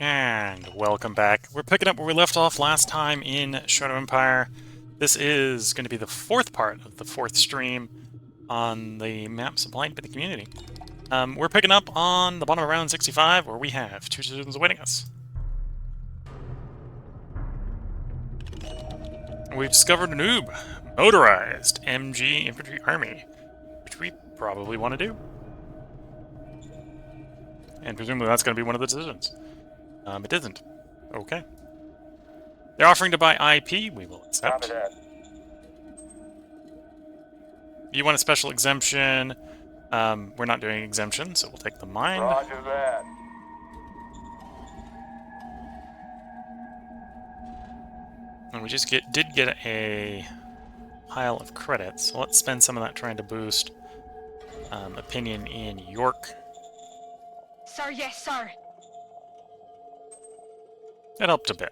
And welcome back. We're picking up where we left off last time in Shadow Empire. This is going to be the fourth part of the fourth stream on the map supplied by the community. We're picking up on the bottom of round 65, where we have two citizens awaiting us. We've discovered a noob, motorized MG infantry army, which we probably want to do. And presumably that's going to be one of the decisions. It isn't. Okay. They're offering to buy IP. We will accept. You want a special exemption? We're not doing exemption, so we'll take the mine. Roger that. And we just did get a pile of credits, so let's spend some of that trying to boost opinion in York. Sir, yes, sir. It helped a bit.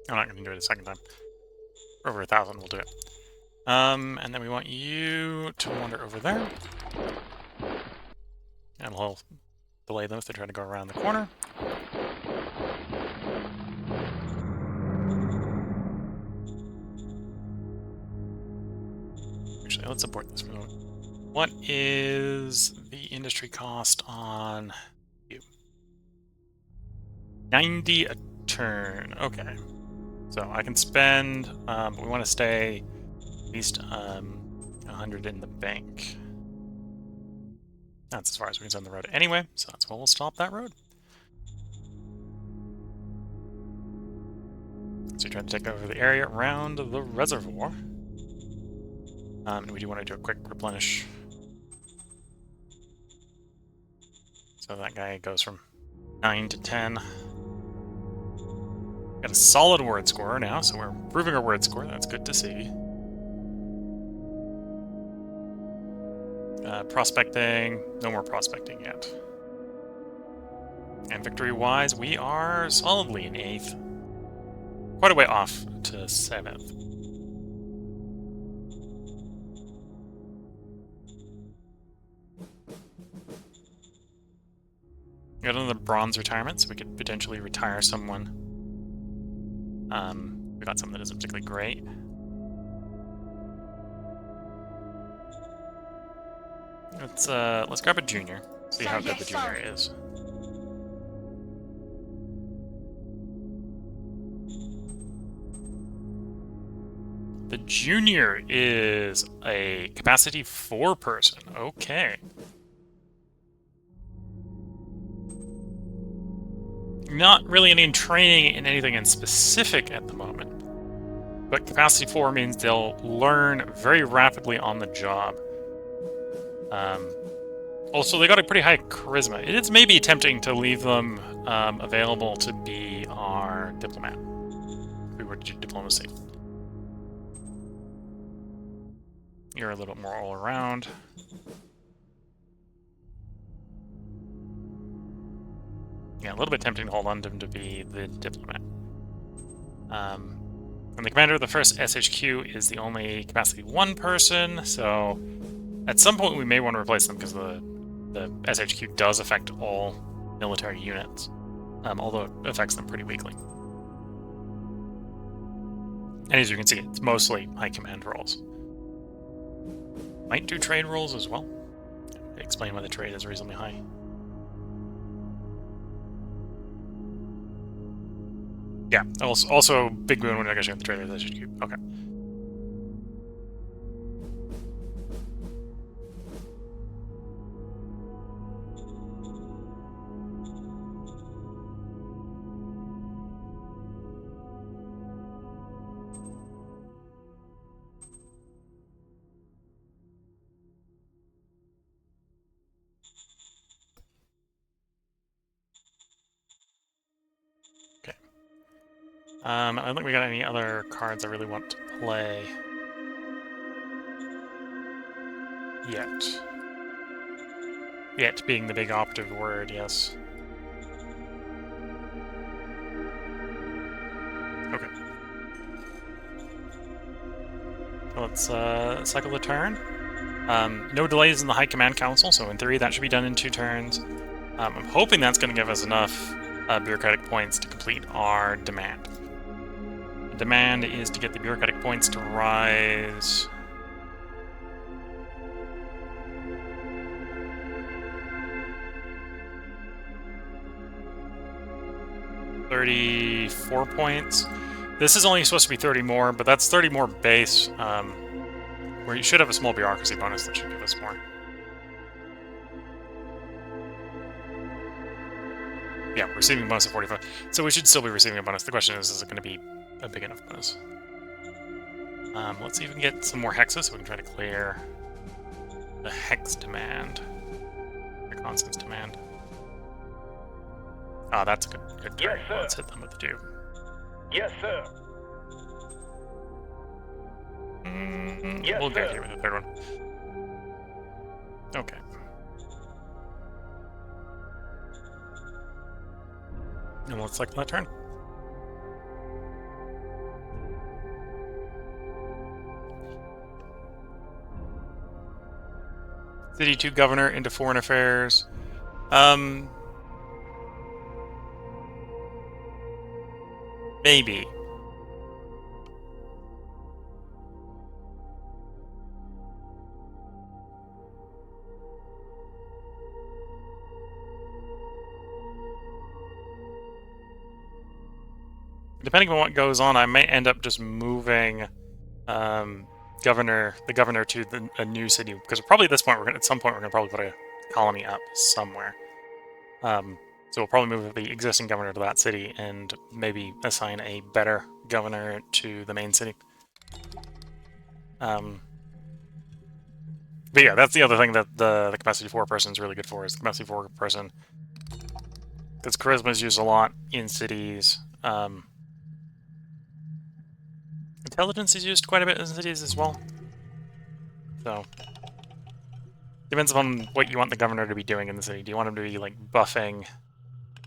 I'm not going to do it a second time. For over 1,000, we'll do it. And then we want you to wander over there. And we'll delay them if they try to go around the corner. Actually, let's abort this for a moment. What is the industry cost on you? 90 a turn. Okay. So I can spend, but we want to stay at least 100 in the bank. That's as far as we can send the road anyway, so that's why we'll stop that road. So you're trying to take over the area around the reservoir. And we do want to do a quick replenish. So that guy goes from 9 to 10. Got a solid word score now, so we're improving our word score. That's good to see. Prospecting, no more prospecting yet. And victory-wise, we are solidly in 8th. Quite a way off to 7th. Got another bronze retirement, so we could potentially retire someone. We got something that isn't particularly great. Let's grab a junior. See how good the junior is. The junior is a capacity 4 person. Okay. Not really any training in anything in specific at the moment. But capacity 4 means they'll learn very rapidly on the job. Also, they got a pretty high charisma. It is maybe tempting to leave them available to be our diplomat. If we were to do diplomacy. You're a little bit more all around. Yeah, a little bit tempting to hold on to him to be the diplomat. And the commander of the first SHQ is the only capacity 1 person, so at some point we may want to replace them because the SHQ does affect all military units, although it affects them pretty weakly. And as you can see, it's mostly high command roles. Might do trade roles as well. Explain why the trade is reasonably high. Yeah, also big boon when negotiating with the trade SHQ. Okay. I don't think we got any other cards I really want to play yet. Yet being the big operative word, yes. Okay. Let's cycle the turn. No delays in the High Command Council, so in theory that should be done in 2 turns. I'm hoping that's going to give us enough bureaucratic points to complete our demand. The demand is to get the bureaucratic points to rise... $34 points. This is only supposed to be 30 more, but that's 30 more base, where you should have a small bureaucracy bonus that should give us more. Yeah, receiving a bonus of 45. So we should still be receiving a bonus. The question is it going to be a big enough bonus? Let's see if we can get some more hexes so we can try to clear the hex demand. Reconnaissance demand. Ah, that's a good target. Yes, sir. Let's hit them with the 2. Yes, sir. Yes, We'll go sir. here with the 3rd one. Okay. And let's select that turn. City 2 governor into foreign affairs. Maybe. Depending on what goes on, I may end up just moving the governor to a new city, because probably at this point at some point we're gonna probably put a colony up somewhere. So we'll probably move the existing governor to that city and maybe assign a better governor to the main city. But yeah, that's the other thing that the capacity 4 person is really good for, is the capacity 4 person, because charisma is used a lot in cities. Intelligence is used quite a bit in cities as well. So, depends on what you want the governor to be doing in the city. Do you want him to be, like, buffing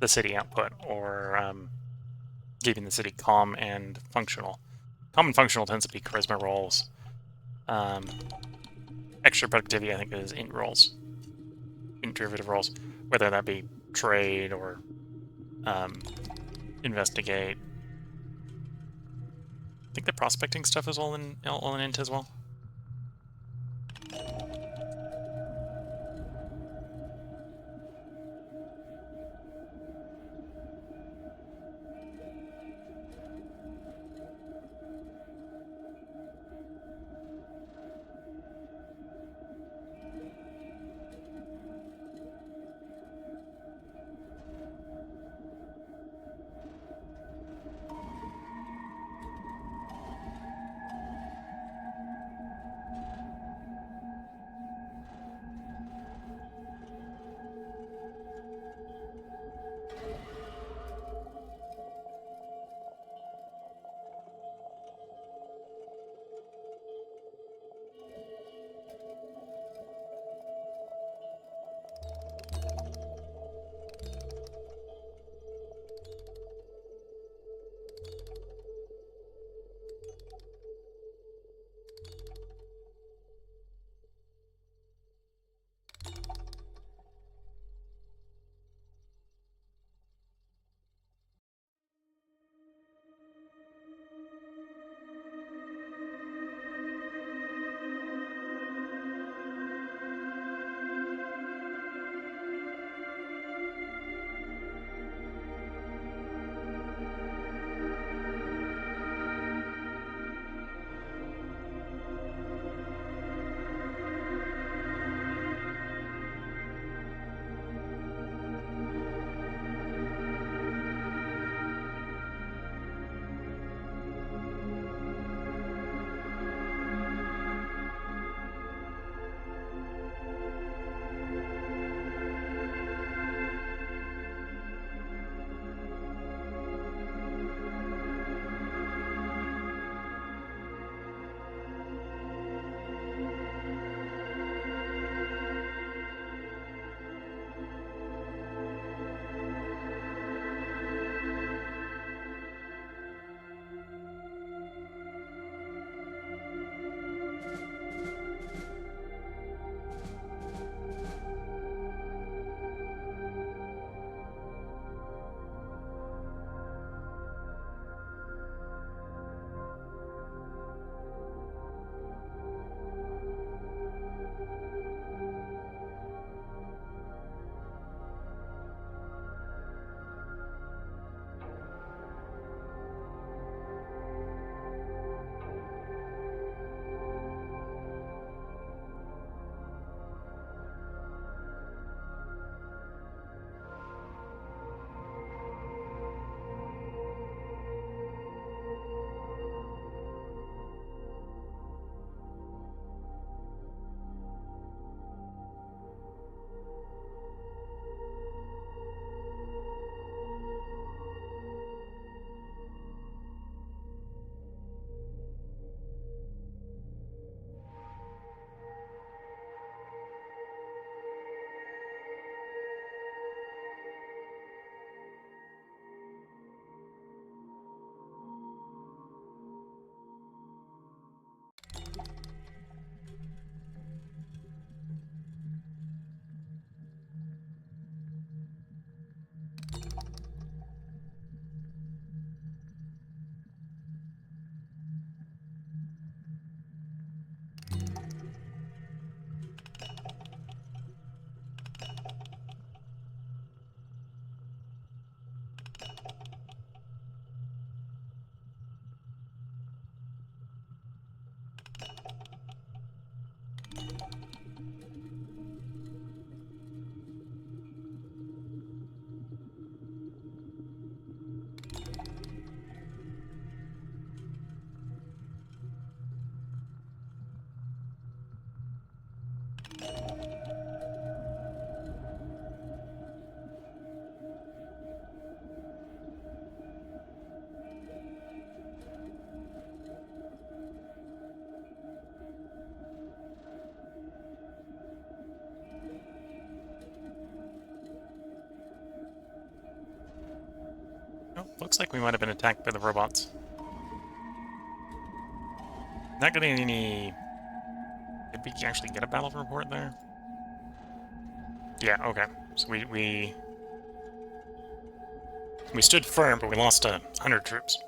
the city output, or keeping the city calm and functional? Calm and functional tends to be charisma rolls. Extra productivity, I think, is int rolls. Int derivative rolls. Whether that be trade or investigate. I think the prospecting stuff is all in int as well. Oh, looks like we might have been attacked by the robots. Not getting any... Did we actually get a battle report there? Yeah, okay. So we stood firm, but we lost 100 troops.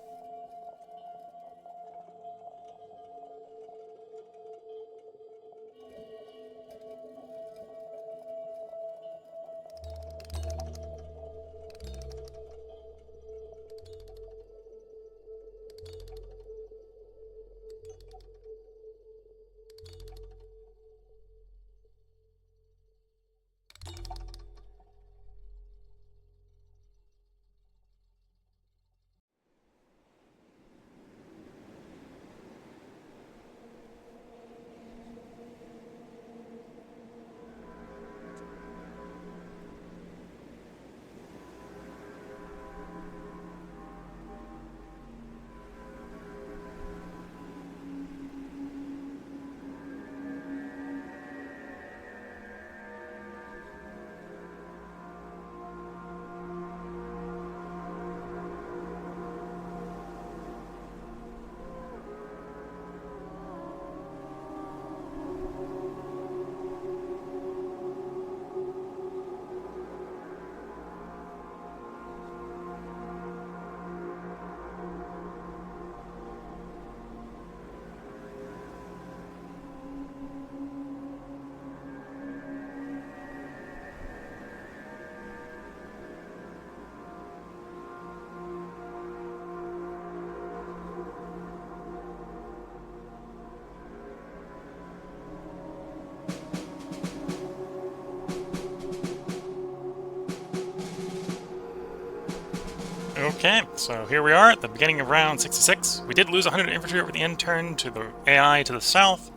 Okay, so here we are at the beginning of round 66. We did lose 100 infantry over the end turn to the AI to the south,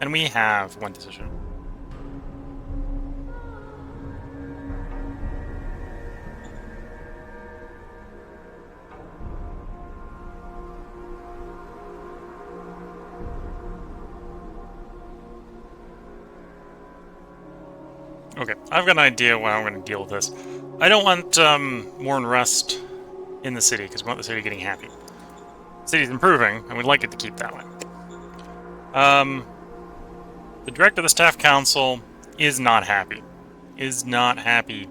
and we have one decision. Okay, I've got an idea how I'm going to deal with this. I don't want more unrest in the city, because we want the city getting happy. The city's improving, and we'd like it to keep that way. The director of the staff council is not happy. Is not happy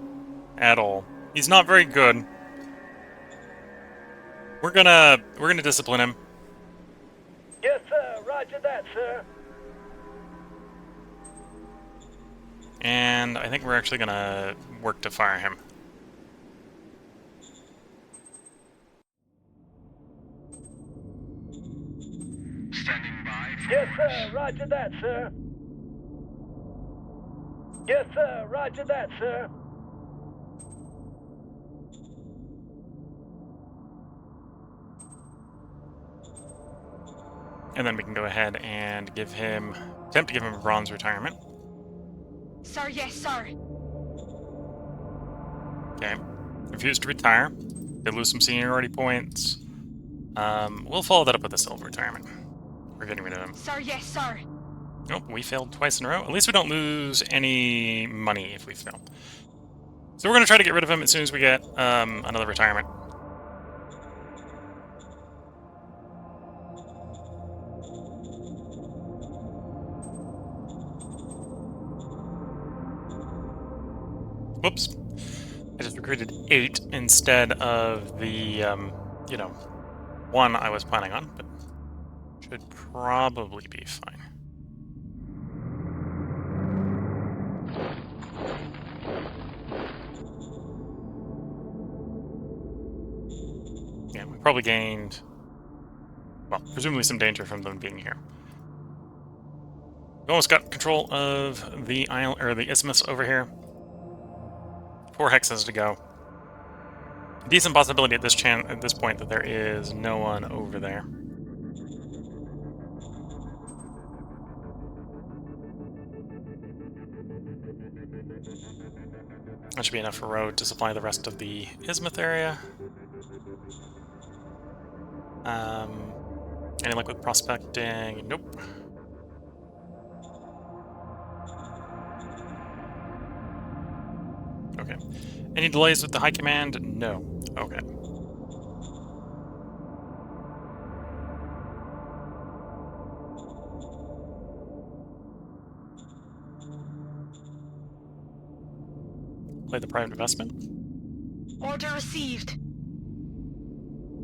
at all. He's not very good. We're gonna discipline him. Yes, sir. Roger that, sir. And I think we're actually gonna work to fire him. Standing by. Yes, sir. Roger that, sir. Yes, sir. Roger that, sir. And then we can go ahead and attempt to give him a bronze retirement. Sir, yes, sir. Okay. Refused to retire. Did lose some seniority points. We'll follow that up with a silver retirement. We're getting rid of him. Sir, yes, sir. Oh, we failed twice in a row. At least we don't lose any money if we fail. So we're going to try to get rid of him as soon as we get another retirement. Whoops. I just recruited 8 instead of the, 1 I was planning on, but should probably be fine. Yeah, we probably gained, well, presumably some danger from them being here. We almost got control of the island, or the isthmus over here. 4 hexes to go. Decent possibility at this point that there is no one over there. That should be enough for road to supply the rest of the isthmus area. Any luck with prospecting? Nope. Okay. Any delays with the high command? No. Okay. Play the private investment. Order received.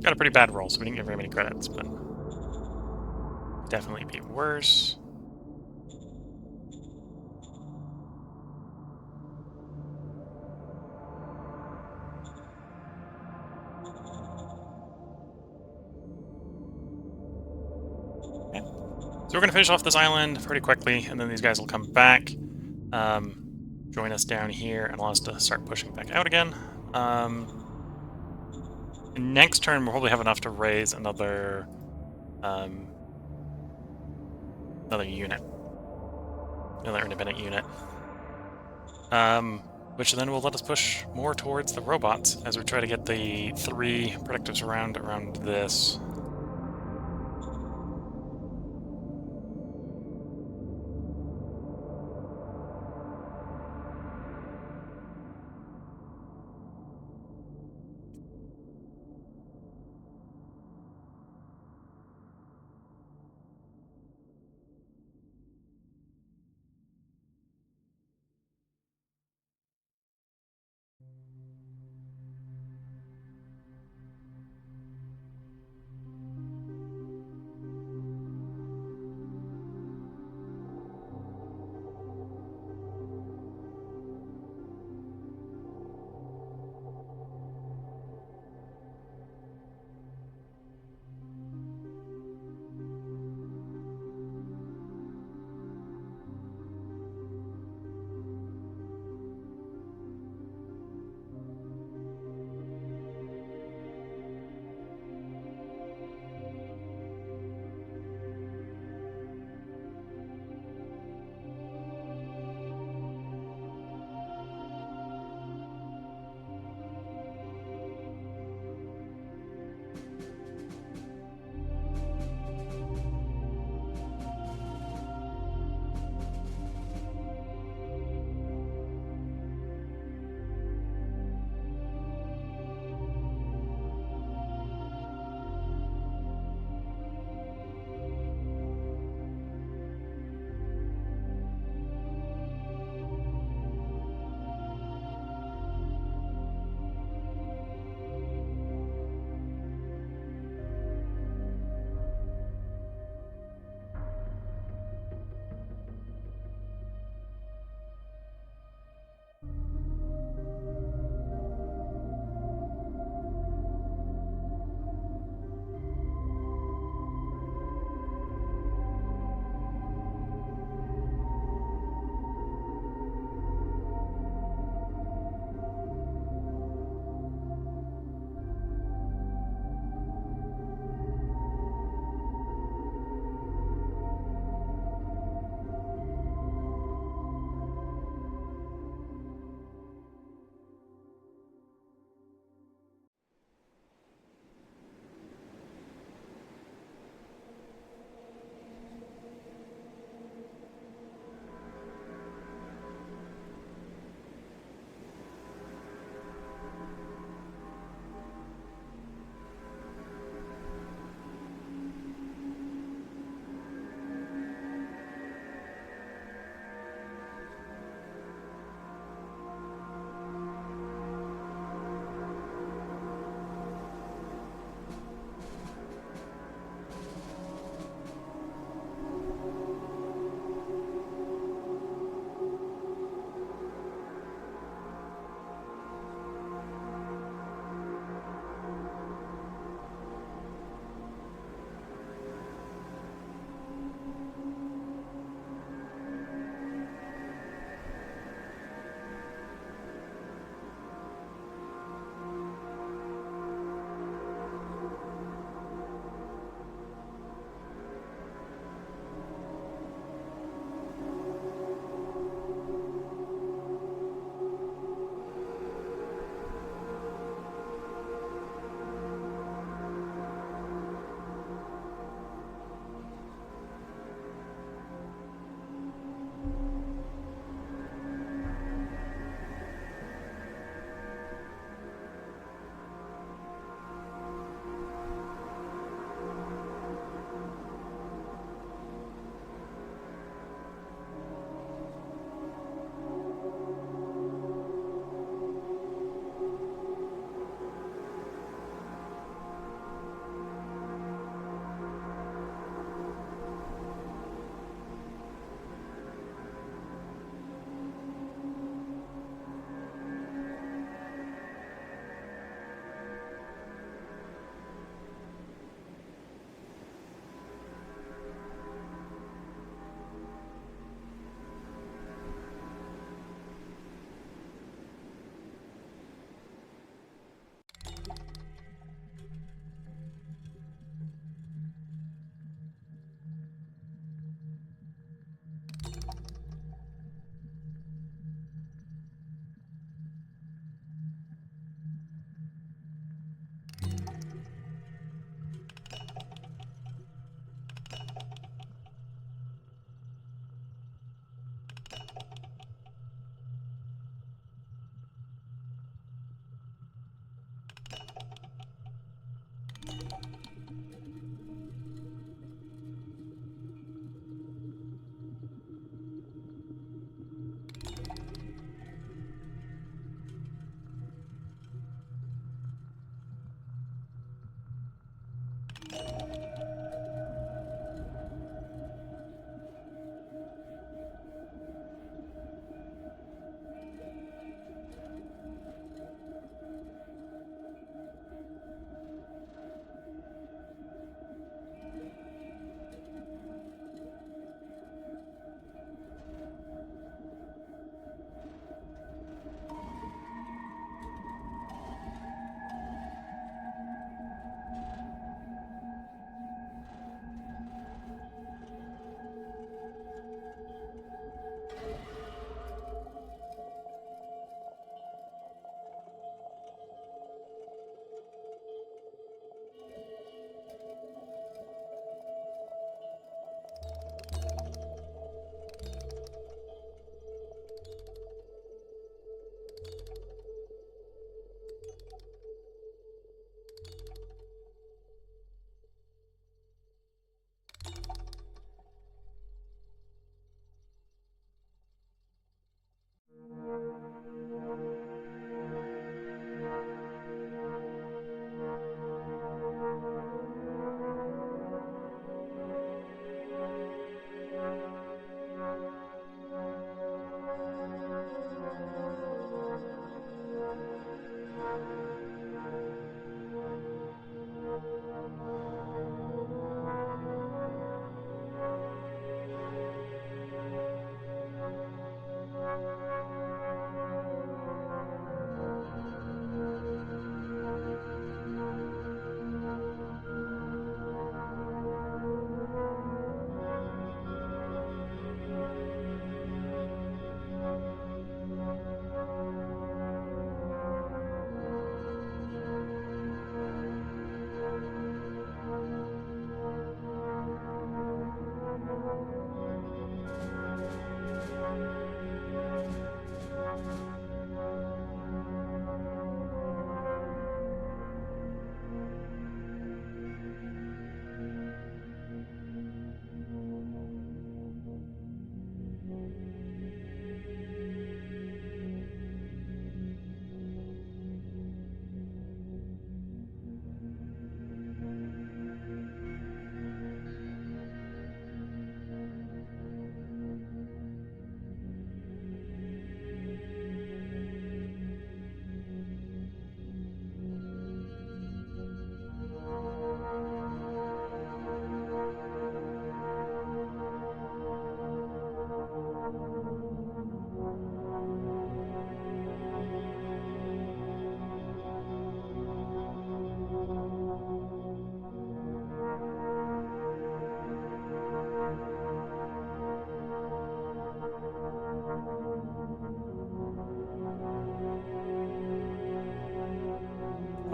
Got a pretty bad roll, so we didn't get very many credits, but definitely be worse. Okay. So we're going to finish off this island pretty quickly, and then these guys will come back, join us down here, and allow us to start pushing back out again. Next turn, we'll probably have enough to raise another unit, another independent unit, which then will let us push more towards the robots as we try to get the 3 productives around this.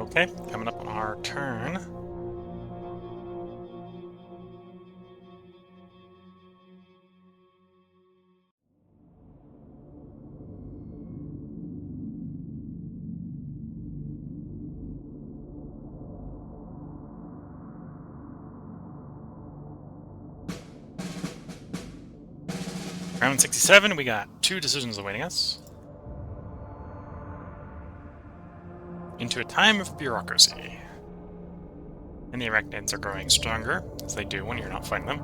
Okay, coming up on our turn. Round 67, we got 2 decisions awaiting us. Into a time of bureaucracy. And the arachnids are growing stronger, as they do when you're not fighting them.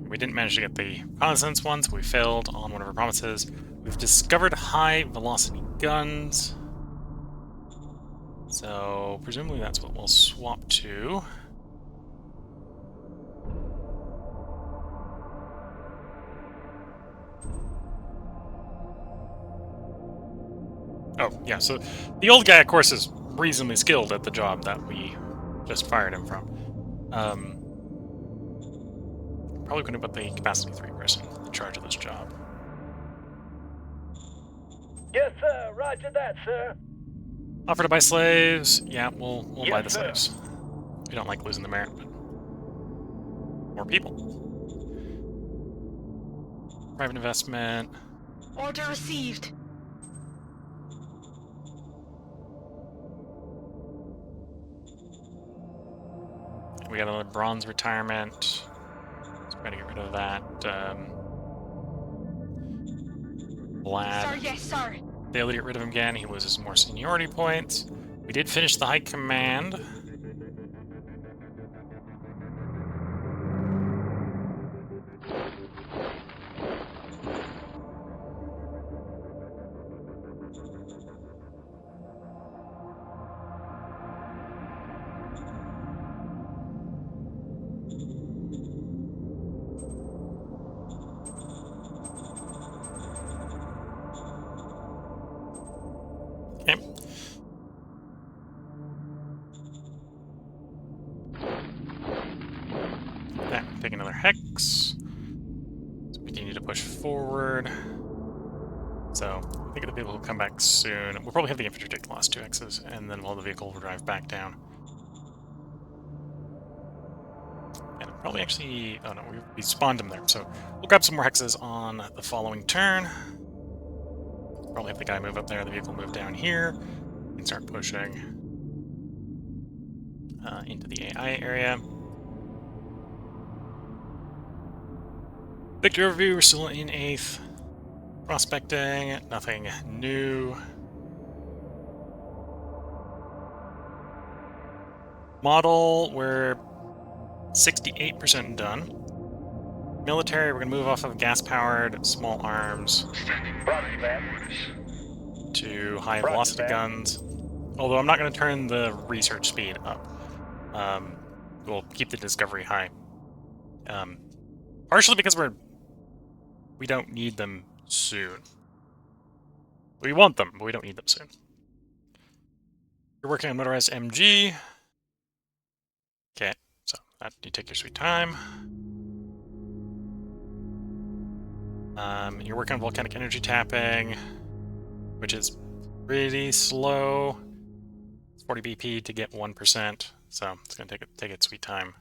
We didn't manage to get the reconnaissance ones, we failed on one of our promises. We've discovered high-velocity guns. So, presumably that's what we'll swap to. Oh, yeah, so the old guy, of course, is reasonably skilled at the job that we just fired him from. Probably going to put the Capacity 3 person in charge of this job. Yes, sir. Roger that, sir. Offer to buy slaves. Yeah, we'll Yes, buy the sir. slaves. We don't like losing the merit, but more people. Private investment. Order received. We got another bronze retirement. So we're gonna get rid of that. Vlad. Sir, yes, sir. They able to get rid of him again. He loses more seniority points. We did finish the high command. Okay. That, take another hex. So we continue to push forward. So I think the vehicle will come back soon. We'll probably have the infantry take the last 2 hexes, and then we'll have the vehicle drive back down. And probably actually... Oh no, we spawned him there. So we'll grab some more hexes on the following turn. Probably have the guy move up there, the vehicle move down here, and start pushing into the AI area. Victory overview, we're still in 8th. Prospecting, nothing new. Model, we're 68% done. Military, we're going to move off of gas-powered small arms to high-velocity guns. Although I'm not going to turn the research speed up. We'll keep the discovery high. Partially because we don't need them soon. We want them, but we don't need them soon. You're working on motorized MG. Okay, so that you take your sweet time. You're working on volcanic energy tapping, which is pretty slow. It's 40 BP to get 1%, so it's going to take its sweet time.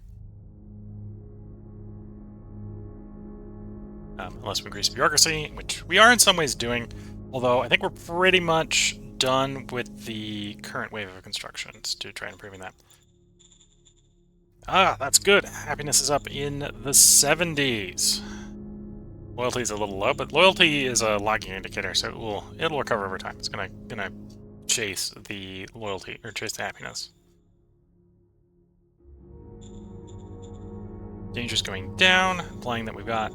Unless we increase bureaucracy, which we are in some ways doing, although I think we're pretty much done with the current wave of constructions to try improving that. Ah, that's good. Happiness is up in the 70s. Loyalty is a little low, but loyalty is a lagging indicator, so it'll recover over time. It's gonna chase the loyalty, or chase the happiness. Danger's going down, implying that we've got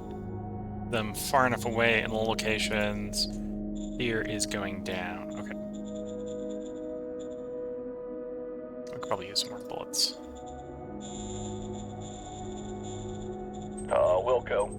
them far enough away in all locations. Fear is going down. Okay. I could probably use some more bullets. We'll go.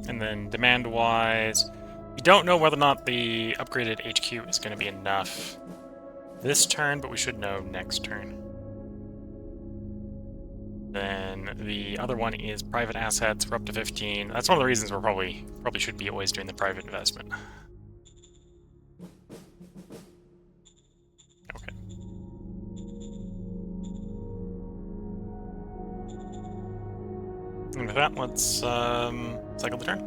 And then demand-wise, We don't know whether or not the upgraded HQ is going to be enough this turn, but we should know next turn. Then the other one is private assets. We're up to 15. That's one of the reasons we're probably should be always doing the private investment. Okay. And with that, let's cycle the turn.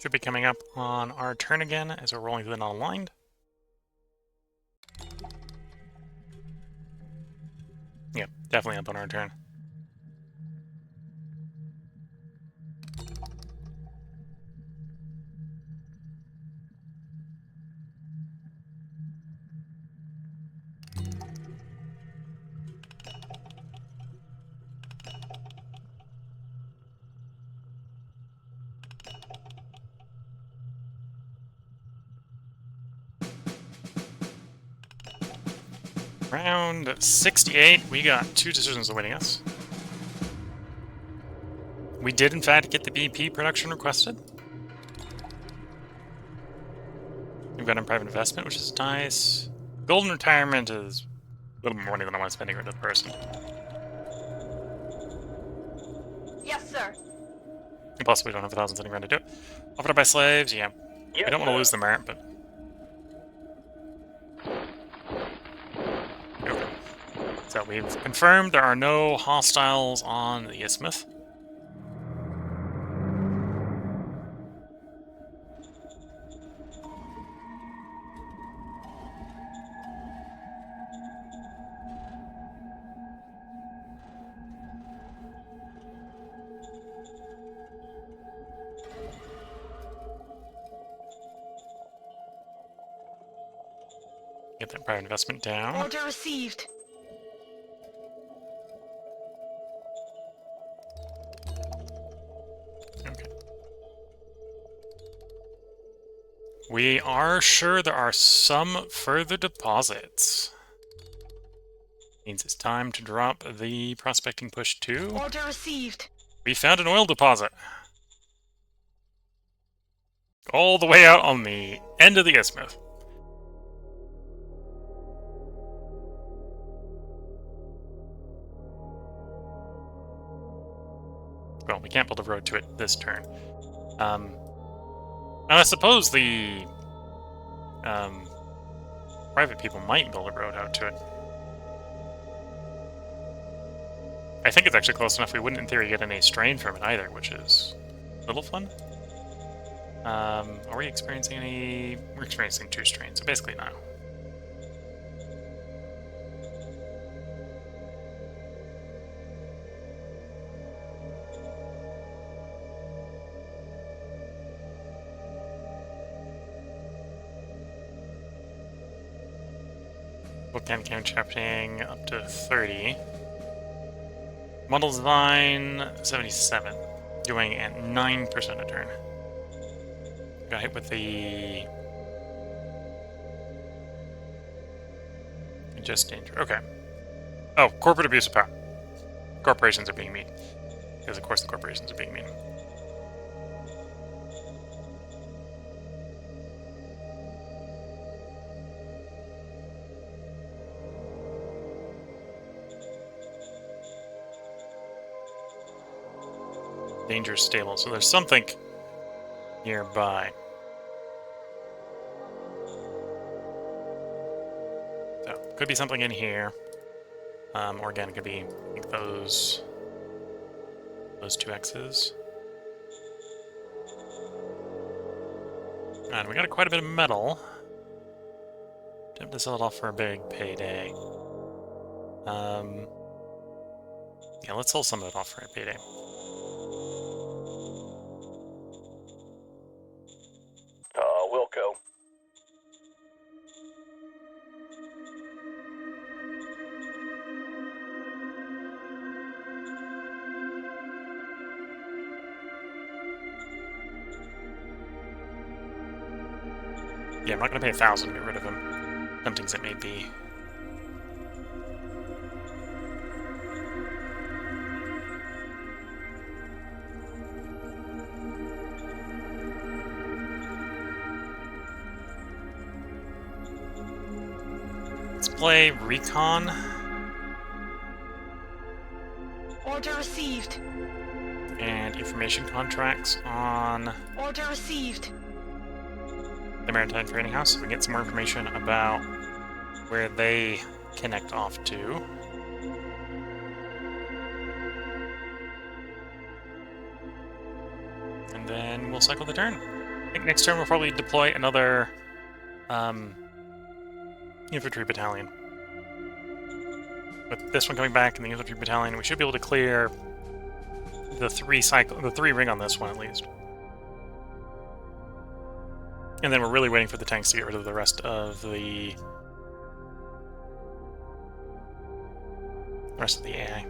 Should be coming up on our turn again as we're rolling through the non-aligned. Yeah, definitely up on our turn. Round 68, we got 2 decisions awaiting us. We did, in fact, get the BP production requested. We've got in private investment, which is nice. Golden retirement is a little more money than I want to spend on another person. Yes, sir. And plus, we don't have 1,000 sitting around to do it. Offered up by slaves, yeah. Yes, We don't want to sir. lose the merit, but... Okay. So we've confirmed there are no hostiles on the Isthmus. Get that private investment down. Order received. Okay. We are sure there are some further deposits. Means it's time to drop the prospecting push 2. Order received. We found an oil deposit. All the way out on the end of the Isthmus. Well, we can't build a road to it this turn. Now I suppose the private people might build a road out to it. I think it's actually close enough we wouldn't in theory get any strain from it either, which is a little fun. Are we experiencing any... We're experiencing 2 strains, so basically no. Bookend counterchapping up to 30. Model design 77, doing at 9% a turn. Got hit with the just danger. Okay. Oh, corporate abuse of power. Corporations are being mean. Because of course the corporations are being mean. Dangerous stable. So there's something nearby. So could be something in here. Or again, it could be I think those 2 X's. And we got quite a bit of metal. Attempt to sell it off for a big payday. Yeah, let's sell some of it off for a payday. Wilco. Yeah, I'm not going to pay 1,000 to get rid of him. Tempting as it may be. Let's play Recon. Order received. And information contracts on Order received. the Maritime Trading House, so we can get some more information about where they connect off to. And then we'll cycle the turn. I think next turn we'll probably deploy another infantry battalion. With this one coming back and the infantry battalion, we should be able to clear the three ring on this one at least. And then we're really waiting for the tanks to get rid of the rest of the AI.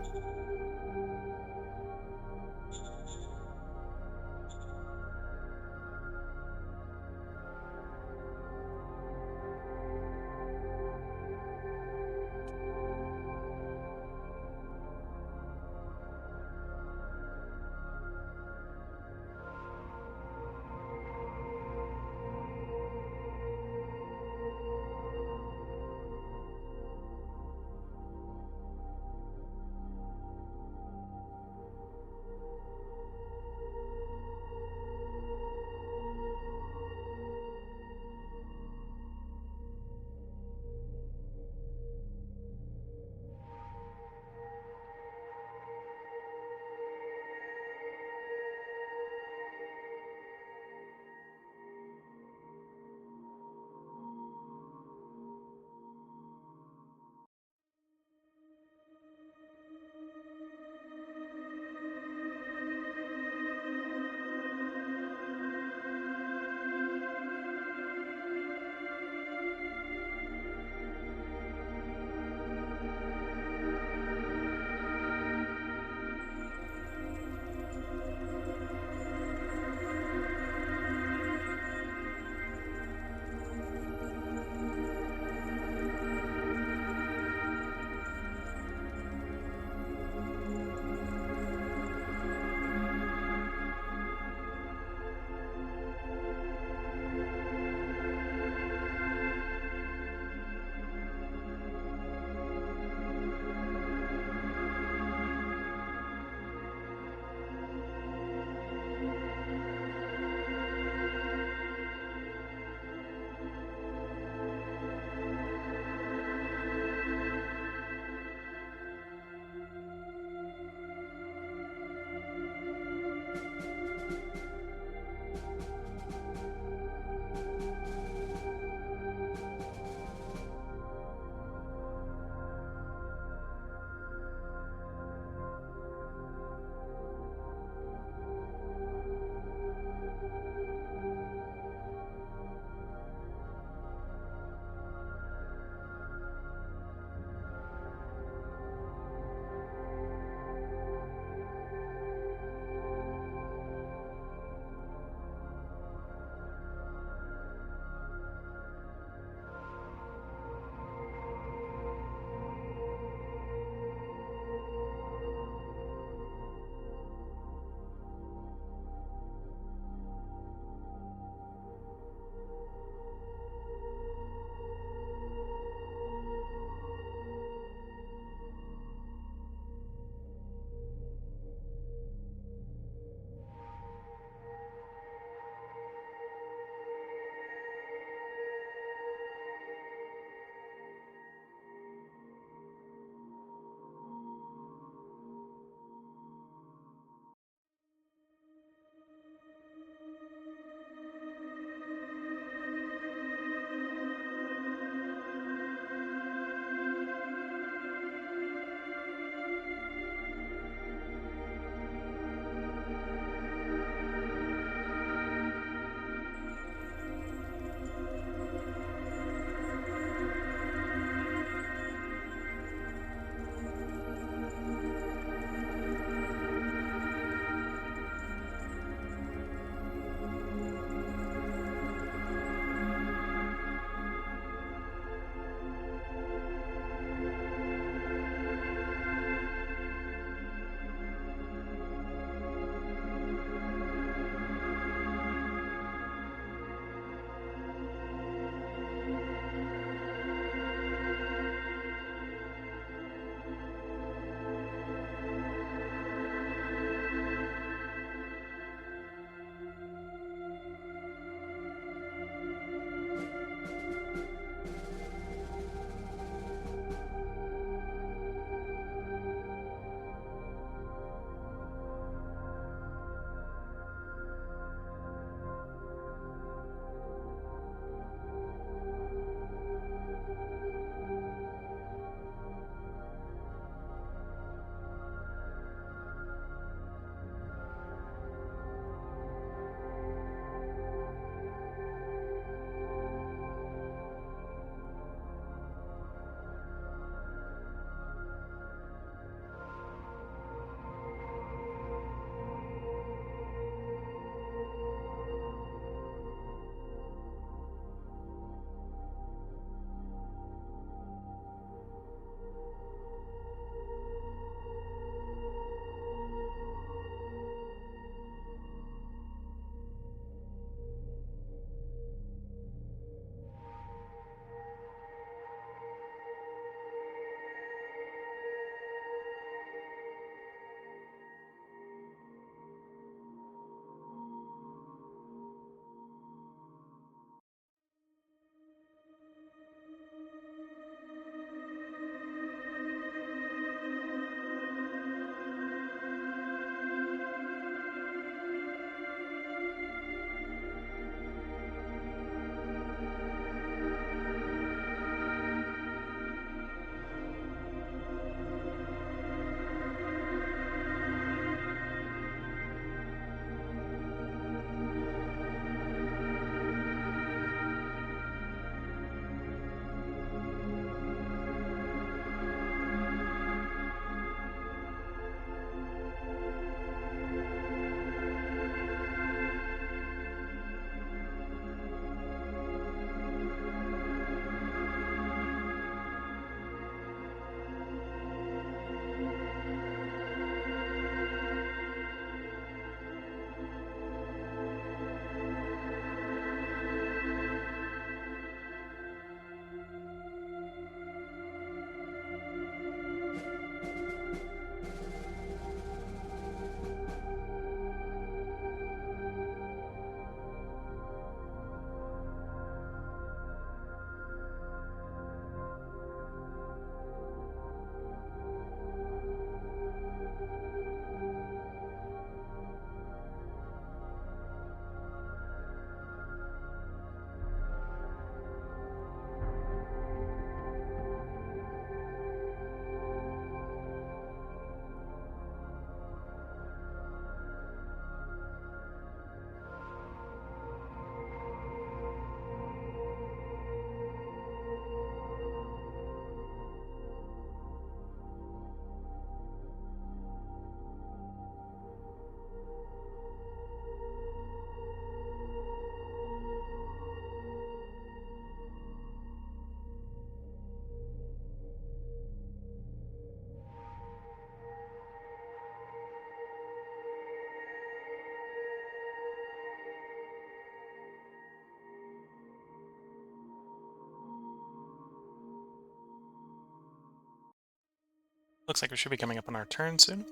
Looks like we should be coming up on our turn soon.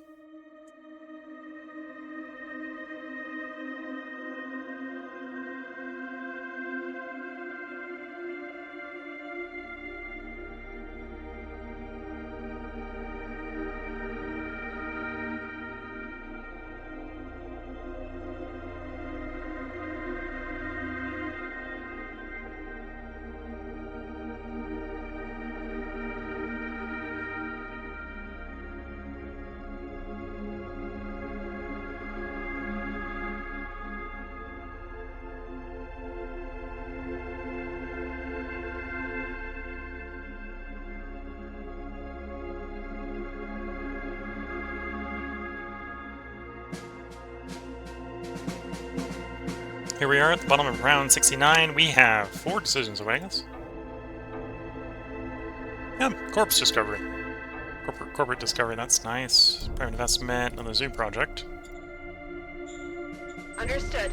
Here we are at the bottom of round 69. We have 4 decisions awaiting us. Yeah, corpse discovery. Corporate discovery, that's nice. Private investment on the zoo project. Understood.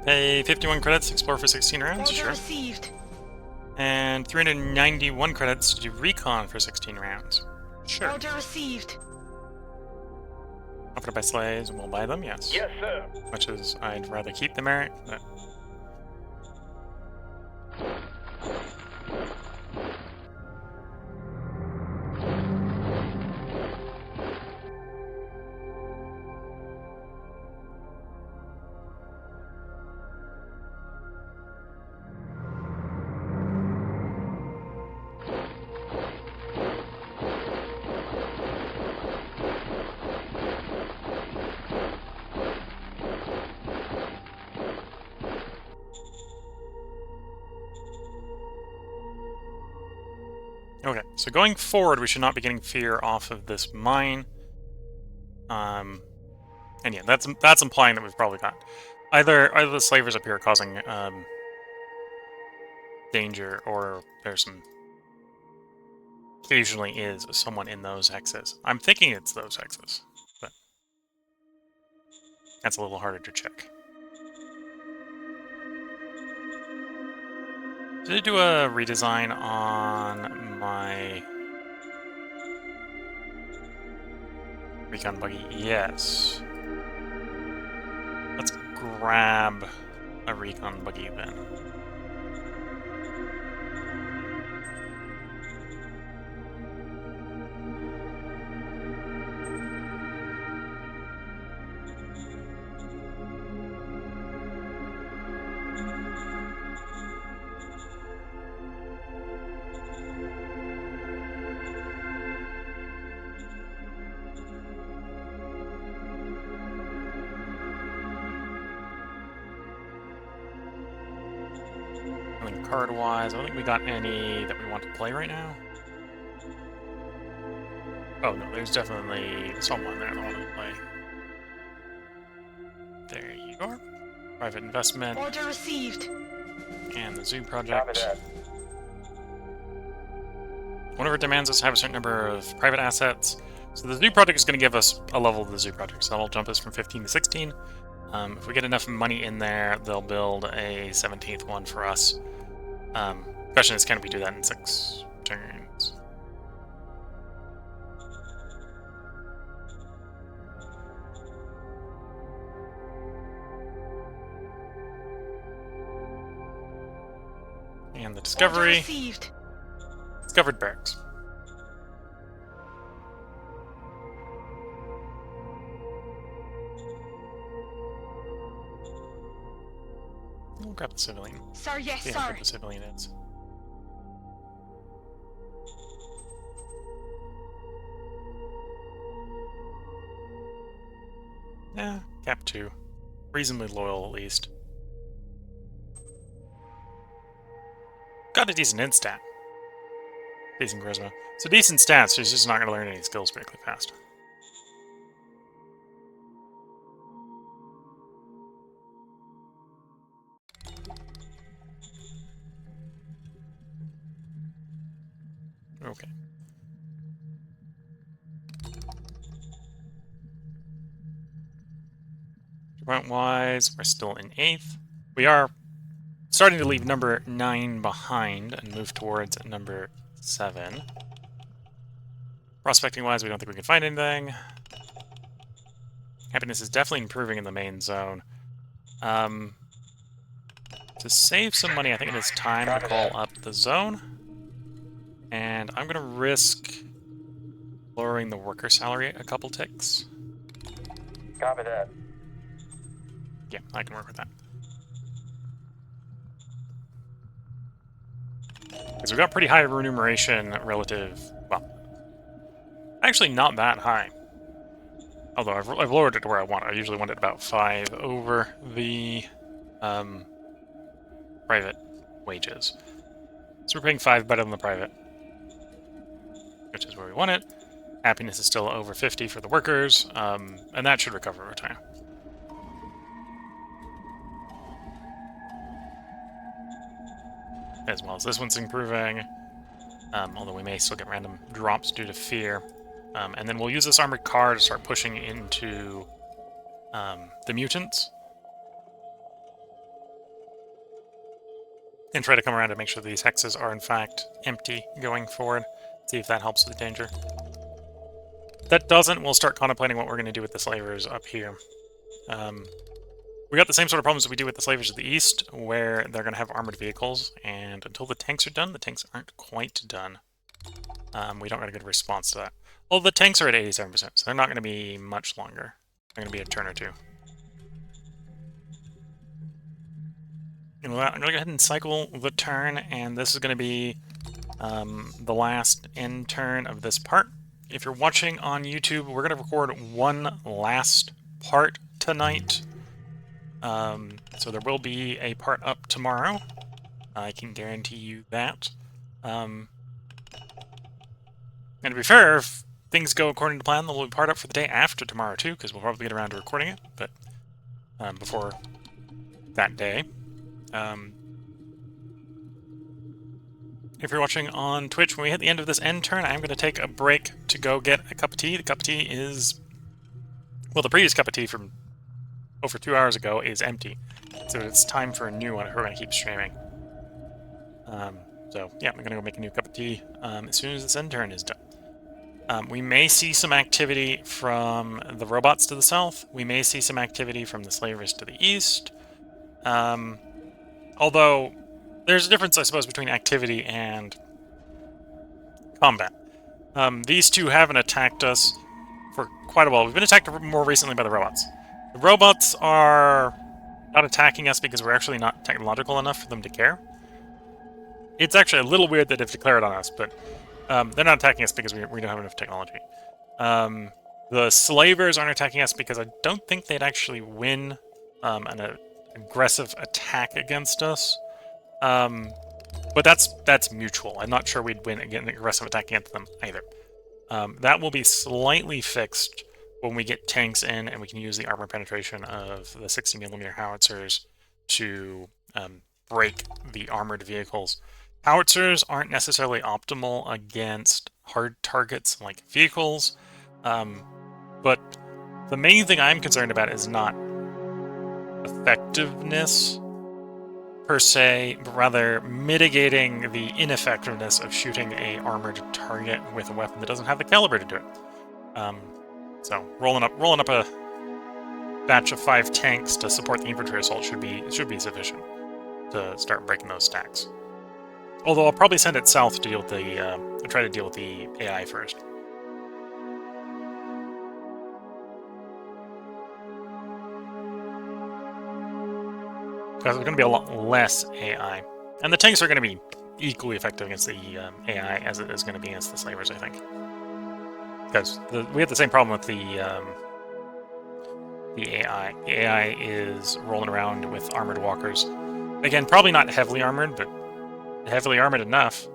Pay 51 credits to explore for 16 rounds, Order sure. received. And 391 credits to do recon for 16 rounds. Sure. Order received. Offered by slaves, and we'll buy them, yes. Yes, sir. Much as I'd rather keep the merit, but... Okay, so going forward, we should not be getting fear off of this mine. And yeah, that's implying that we've probably got either the slavers up here are causing danger, or there's some. There usually is someone in those hexes. I'm thinking it's those hexes, but that's a little harder to check. Did I do a redesign on my recon buggy? Yes. Let's grab a recon buggy then. Card-wise, I don't think we got any that we want to play right now. Oh no, there's definitely someone there that I want to play. There you are. Private investment. Order received. And the zoo project. One of our demands is to have a certain number of private assets. So the zoo project is going to give us a level of the zoo project, so that'll jump us from 15 to 16. If we get enough money in there, they'll build a 17th one for us. Question is, can we do that in 6 turns? And the discovery. Discovered barracks. We'll grab the civilian. Sir, yes, See sir. how good the civilian is. Yeah, cap 2. Reasonably loyal, at least. Got a decent instat. Decent charisma. So decent stats, so he's just not going to learn any skills particularly fast. Okay. Point-wise, we're still in 8th. We are starting to leave number 9 behind and move towards number 7. Prospecting-wise, we don't think we can find anything. Happiness is definitely improving in the main zone. To save some money, I think it is time to call up the zone. And I'm going to risk lowering the worker salary a couple ticks. Copy that. Yeah, I can work with that. Because we've got pretty high remuneration relative... Well, actually not that high. Although I've lowered it to where I want it. I usually want it about 5 over the private wages. So we're paying 5 better than the private, which is where we want it. Happiness is still over 50 for the workers, and that should recover over time. As well as this one's improving, although we may still get random drops due to fear. And then we'll use this armored car to start pushing into the mutants. And try to come around to make sure these hexes are in fact empty going forward. See if that helps with the danger. If that doesn't, we'll start contemplating what we're going to do with the slavers up here. We got the same sort of problems that we do with the slavers to the east, where they're going to have armored vehicles, and until the tanks are done, the tanks aren't quite done. We don't get a good response to that. Well, the tanks are at 87%, so they're not going to be much longer. They're going to be a turn or two. I'm going to go ahead and cycle the turn, and this is going to be the last end turn of this part. If you're watching on YouTube, we're going to record one last part tonight. So there will be a part up tomorrow. I can guarantee you that. And to be fair, if things go according to plan, there will be part up for the day after tomorrow too, because we'll probably get around to recording it, but before that day. If you're watching on Twitch, when we hit the end of this end turn, I'm going to take a break to go get a cup of tea. The cup of tea is... Well, the previous cup of tea from over 2 hours ago is empty. So it's time for a new one if we're going to keep streaming. So, yeah, I'm going to go make a new cup of tea as soon as this end turn is done. We may see some activity from the robots to the south. We may see some activity from the slavers to the east. Although, there's a difference, I suppose, between activity and combat. These two haven't attacked us for quite a while. We've been attacked more recently by the robots. The robots are not attacking us because we're actually not technological enough for them to care. It's actually a little weird that they've declared on us, but they're not attacking us because we don't have enough technology. The slavers aren't attacking us because I don't think they'd actually win an aggressive attack against us. But that's mutual. I'm not sure we'd win an aggressive attack against them either. That will be slightly fixed when we get tanks in and we can use the armor penetration of the 60mm howitzers to break the armored vehicles. Howitzers aren't necessarily optimal against hard targets like vehicles, but the main thing I'm concerned about is not effectiveness per se, but rather mitigating the ineffectiveness of shooting a armored target with a weapon that doesn't have the caliber to do it. So rolling up a batch of 5 tanks to support the infantry assault should be sufficient to start breaking those stacks. Although I'll probably send it south to deal with the try to deal with the AI first. Because there's going to be a lot less AI. And the tanks are going to be equally effective against the AI as it is going to be against the slavers, I think. Because we have the same problem with the AI. The AI is rolling around with armored walkers. Again, probably not heavily armored, but heavily armored enough.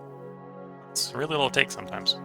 It's really little it takes sometimes.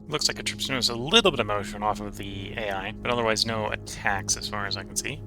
Looks like it trips notice a little bit of motion off of the AI, but otherwise no attacks as far as I can see.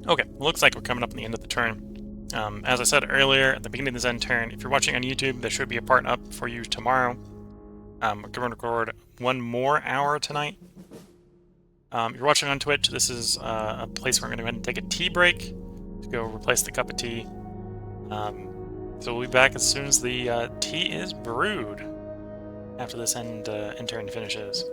Okay, looks like we're coming up on the end of the turn. As I said earlier, at the beginning of this end turn, if you're watching on YouTube, there should be a part up for you tomorrow. We're going to record 1 more hour tonight. If you're watching on Twitch, this is a place where I'm going to go ahead and take a tea break to go replace the cup of tea. So we'll be back as soon as the tea is brewed after this end turn finishes.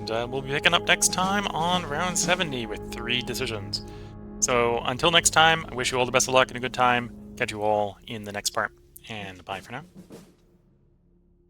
And we'll be picking up next time on round 70 with 3 decisions. So until next time, I wish you all the best of luck and a good time. Catch you all in the next part, and bye for now.